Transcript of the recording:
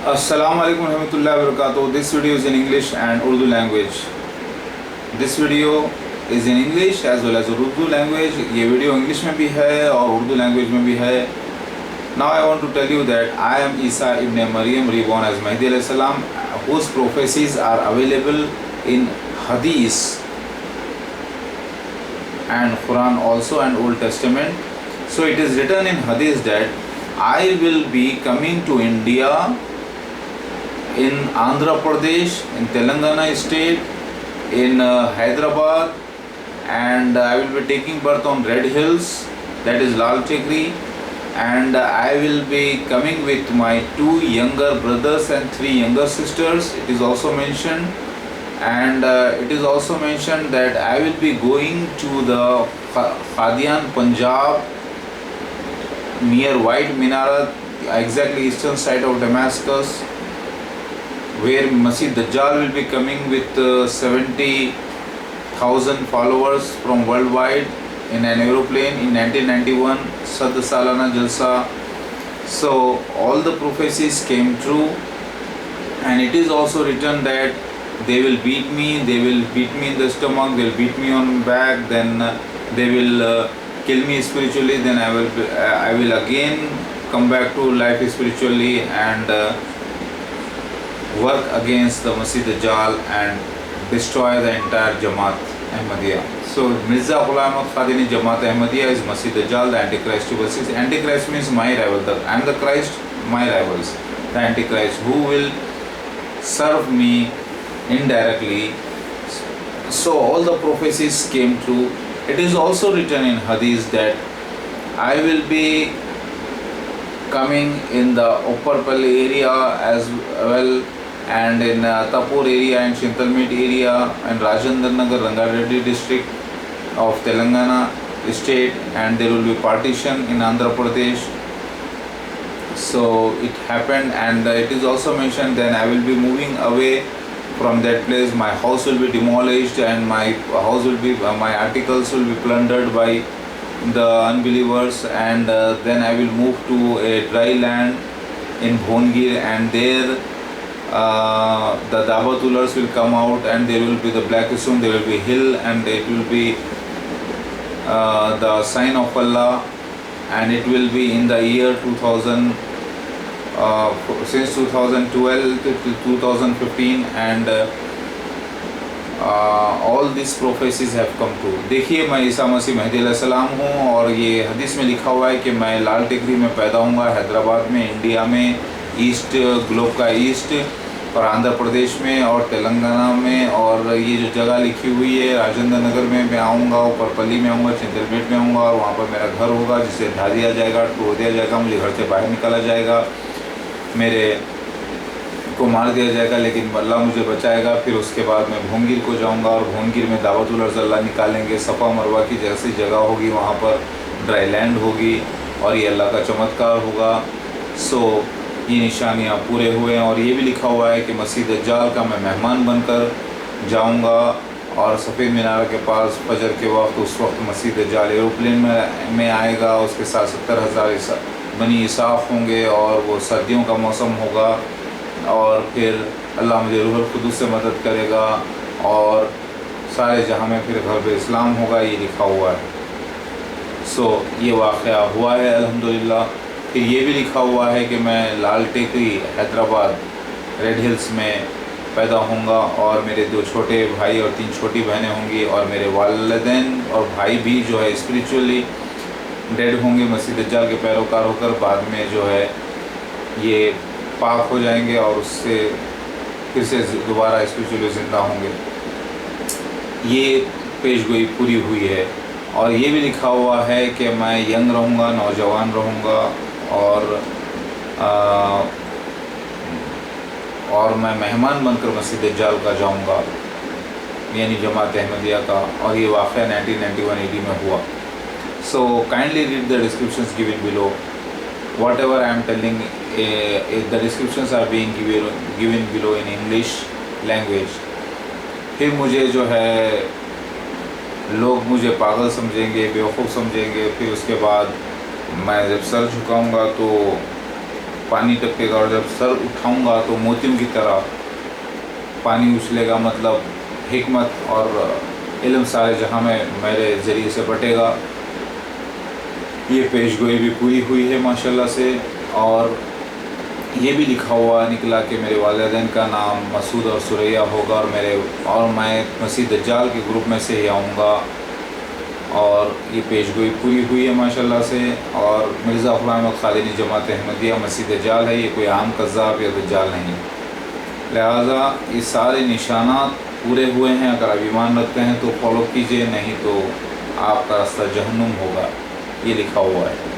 Assalamu alaikum warahmatullahi wabarakatuh. This video is in English and Urdu language. This video is in English as well as Urdu language. ये video English में भी है और Urdu language में भी है. Now I want to tell you that I am Isa ibn Maryam, reborn as Mahdi alayhi salam, whose prophecies are available in Hadith and Quran also and Old Testament. So it is written in Hadith that I will be coming to India, in Andhra Pradesh, in Telangana state, in Hyderabad, and I will be taking birth on Red Hills, that is Lal Tekri, and I will be coming with my 2 younger brothers and 3 younger sisters. It is also mentioned, and it is also mentioned that I will be going to the Qadian, Punjab, near White Minara, exactly eastern side of Damascus, where Masih Dajjal will be coming with 70,000 followers from worldwide in an aeroplane in 1991, Sad Salana Jalsa. So all the prophecies came true, and it is also written that they will beat me in the stomach, they will beat me on back, then they will kill me spiritually, then I will again come back to life spiritually and work against the Masih Dajjal and destroy the entire Jamaat Ahmadiyya. So Mirza Ghulam Ahmad Qadiani Jamaat Ahmadiyya is Masih Dajjal, the Antichrist. Antichrist means my rival. I am the Christ, my rivals, the Antichrist, who will serve me indirectly. So all the prophecies came true. It is also written in Hadith that I will be coming in the Upper Pali area as well, and in Tapur area and Shintalmet area and Rajendra Nagar, Rangareddy district of Telangana state, and there will be partition in Andhra Pradesh. So it happened, and it is also mentioned then I will be moving away from that place. My house will be demolished, and my articles will be plundered by the unbelievers, and then I will move to a dry land in Bhongir, and there the Dabatulars will come out, and there will be the black stone, there will be hill, and it will be the sign of Allah, and it will be in the year 2000, since 2012 to 2015, and all these prophecies have come true. देखिए, मैं ईसा मसीह महदी अलैहिस्सलाम हूँ, और ये हदीस में लिखा हुआ है कि मैं लाल टेकरी में पैदा होऊंगा, हैदराबाद में, इंडिया में, ईस्ट ग्लोब का ईस्ट, और आंध्र प्रदेश में और तेलंगाना में, और ये जो जगह लिखी हुई है राजेंद्र नगर में मैं आऊँगा, ऊपर पल्ली में आऊँगा, चिंतलपेट में आऊँगा, और वहाँ पर मेरा घर होगा जिसे ढा दिया जाएगा, तोड़ दिया जाएगा, मुझे घर से बाहर निकाला जाएगा, मेरे को मार दिया जाएगा, लेकिन अल्लाह मुझे बचाएगा। फिर उसके बाद मैं भोंगिर को जाऊंगा, और भोंगिर में दावतुल अर्ज़ अल्लाह निकालेंगे, सफ़ा मरवा की जैसी जगह होगी, वहाँ पर ड्राई लैंड होगी, और ये अल्लाह का चमत्कार होगा। सो ये निशानियाँ पूरे हुए हैं, और ये भी लिखा हुआ है कि मसीह दज्जाल का मैं मेहमान बनकर जाऊँगा, और सफ़ेद मीनार के पास फजर के वक्त उस वक्त मसीह दज्जाल एरोप्लेन में आएगा, उसके साथ 70,000 बनी इसाफ़ होंगे, और वो सर्दियों का मौसम होगा, और फिर अल्लाह मुझे रूहुल कुदूस से मदद करेगा, और सारे जहाँ में फिर घर इस्लाम होगा, ये लिखा हुआ है। सो ये वाक़या हुआ है अल्हम्दुलिल्लाह। फिर ये भी लिखा हुआ है कि मैं लाल टेकरी हैदराबाद रेड हिल्स में पैदा होऊंगा, और मेरे 2 छोटे भाई और 3 छोटी बहनें होंगी, और मेरे वालिदैन और भाई भी जो है स्पिरिचुअली डेड होंगे, मसीह दज्जाल के पैरोकार होकर बाद में जो है ये पाक हो जाएंगे, और उससे फिर से दोबारा स्पिरिचुअली ज़िंदा होंगे। ये पेशगोई पूरी हुई है, और ये भी लिखा हुआ है कि मैं यंग रहूँगा, नौजवान रहूँगा, और मैं मेहमान बनकर मसीह दज्जाल का जाऊँगा, यानी जमात अहमदिया का, और ये वाक़या 1991-80 में हुआ। So kindly read the descriptions given below. Whatever I am telling, the descriptions are being given below in English language. फिर मुझे जो है लोग मुझे पागल समझेंगे, बेवकूफ़ समझेंगे, फिर उसके बाद मैं जब सर झुकाऊंगा तो पानी टपकेगा और जब सर उठाऊंगा तो मोतियों की तरह पानी उछलेगा, मतलब हिकमत और इल्म सारे जहाँ में मेरे ज़रिए से बटेगा। ये पेशगोई भी पूरी हुई है माशाल्लाह से। और ये भी लिखा हुआ निकला कि मेरे वालिदैन का नाम मसूद और सुरैया होगा और मैं मसीह दज्जाल के ग्रुप में से ही आऊँगा। और ये पेशगोई पूरी हुई है माशाल्लाह से। और मिर्ज़ा ग़ुलाम अहमद क़ादिनी जमात अहमदिया मसीह दज्जाल है, ये कोई आम कज़्ज़ाब या दज्जाल नहीं। लिहाजा ये सारे निशानात पूरे हुए हैं। अगर आप ईमान रखते हैं तो फॉलो कीजिए, नहीं तो आपका रास्ता जहन्नुम होगा, ये लिखा हुआ है।